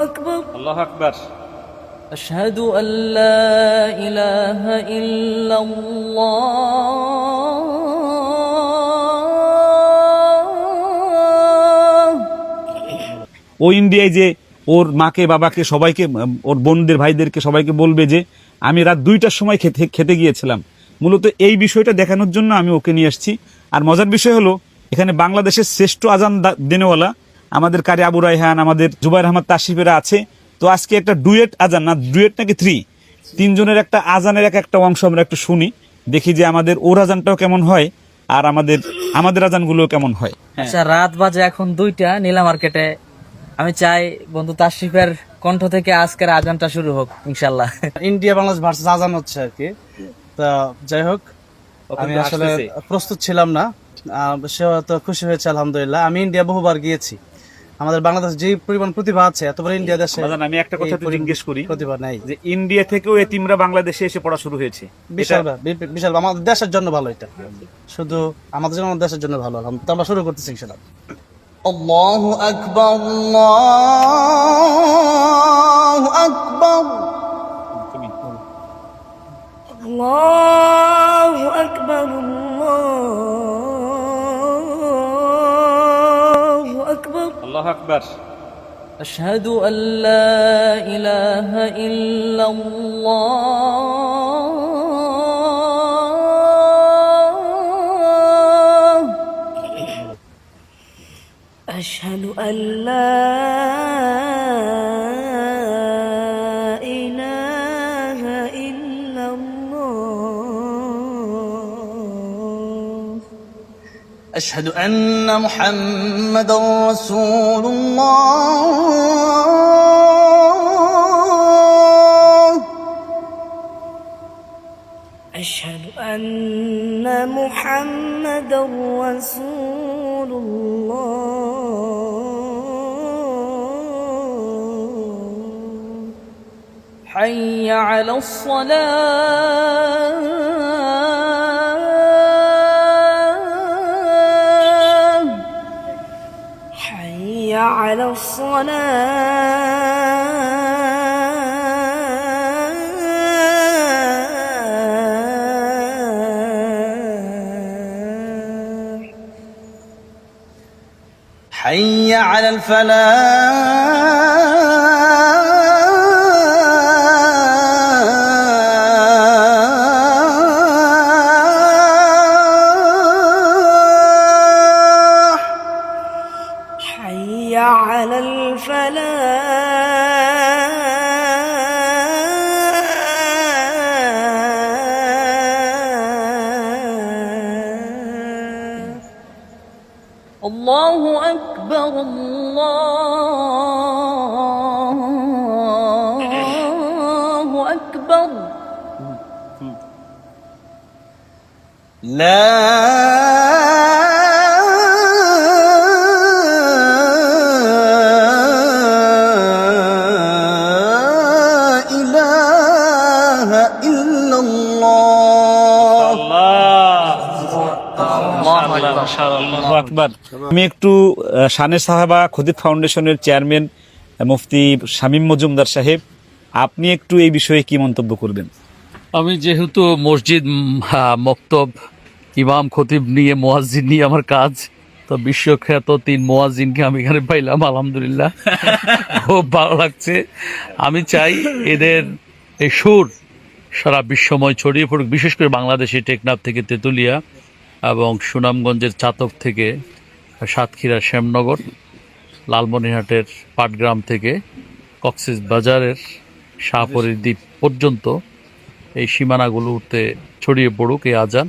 أكبر আল্লাহু আকবার। أشهد أن لا إله إلا الله ও ইন্ডিয়ায় যে ওর মাকে বাবাকে সবাইকে ওর বোনদের ভাইদেরকে সবাইকে বলবে যে আমি রাত 2টার সময় খেতে গিয়েছিলাম। মূলত এই বিষয়টা দেখানোর জন্য আমি ওকে নিয়ে আসছি। আর মজার বিষয় হলো এখানে বাংলাদেশের শ্রেষ্ঠ আজান দেনেওয়ালা আমাদের কারি আবু রায়হান, আমাদের জুবাইর আহমদ তাসিফেরা আছে। তো আজকে একটা ডুয়েট আজান, না ডুয়েট নাকি তিনজনের একটা আজানের একটা অংশ আমরা একটু শুনি, দেখি যে আমাদের ওর আজানটাও কেমন হয় আর আমাদের আজানগুলো কেমন হয়। আচ্ছা, রাত বাজে এখন 2টা নীলা মার্কেটে। আমি চাই বন্ধু তাশরিফের কণ্ঠ থেকে আজকের আজানটা শুরু হোক ইনশাল্লাহ। ইন্ডিয়া বাংলাদেশ ভার্সেস আজান হচ্ছে আর কি। তা যাই হোক, আমি আসলে প্রস্তুত ছিলাম না, সেও তো খুশি হয়েছে আলহামদুলিল্লাহ। আমি ইন্ডিয়া বহুবার গিয়েছি, আমাদের বাংলাদেশ যে পরিমাণ প্রতিভা আছে, এতবার ইন্ডিয়া দেশে আমি একটা কথা জিজ্ঞেস করি, প্রতিভা নাই যে ইন্ডিয়া থেকেও এতিমরা বাংলাদেশে এসে পড়া শুরু হয়েছে। বিশাল বিশাল, আমাদের দেশের জন্য ভালো, এটা শুধু আমাদের জন্য, আমাদের দেশের জন্য ভালো। তো আমরা শুরু করতেছি ইনশাআল্লাহ। আল্লাহু আকবার, আল্লাহু আকবার, الله أكبر الله أكبر আল্লাহু আকবার। أشهد أن لا إله إلا الله أشهد أن لا إله إلا الله أشهد أن محمدا رسول الله أشهد أن محمدا رسول الله حي على الصلاة حي على الصلاة حي على الفلاح حي على الفلاح الله أكبر الله أكبر لا إله إلا الله আল্লাহু আকবার। আমি একটু শানের সাহাবা খতিব ফাউন্ডেশনের চেয়ারম্যান মুফতি শামীম মজুমদার সাহেব, আপনি একটু এই বিষয়ে কি মন্তব্য করবেন? আমি যেহেতু মসজিদ, মক্তব, ইমাম, খতিব নিয়ে, মুয়াজ্জিন নিয়ে আমার কাজ, তো বিশ্বখ্যাত 3 মুয়াজ্জিনকে আমি এখানে পাইলাম, আলহামদুলিল্লাহ খুব ভালো লাগছে। আমি চাই এদের এই সুর সারা বিশ্বময় ছড়িয়ে পড়ুক, বিশেষ করে বাংলাদেশে টেকনাফ থেকে তেঁতুলিয়া এবং সুনামগঞ্জের চাতক থেকে সাতক্ষীরার শ্যামনগর, লালমনিরহাটের পাটগ্রাম থেকে কক্সেস বাজারের শাহপরীর দ্বীপ পর্যন্ত এই সীমানাগুলোতে ছড়িয়ে পড়ুক এই আজান।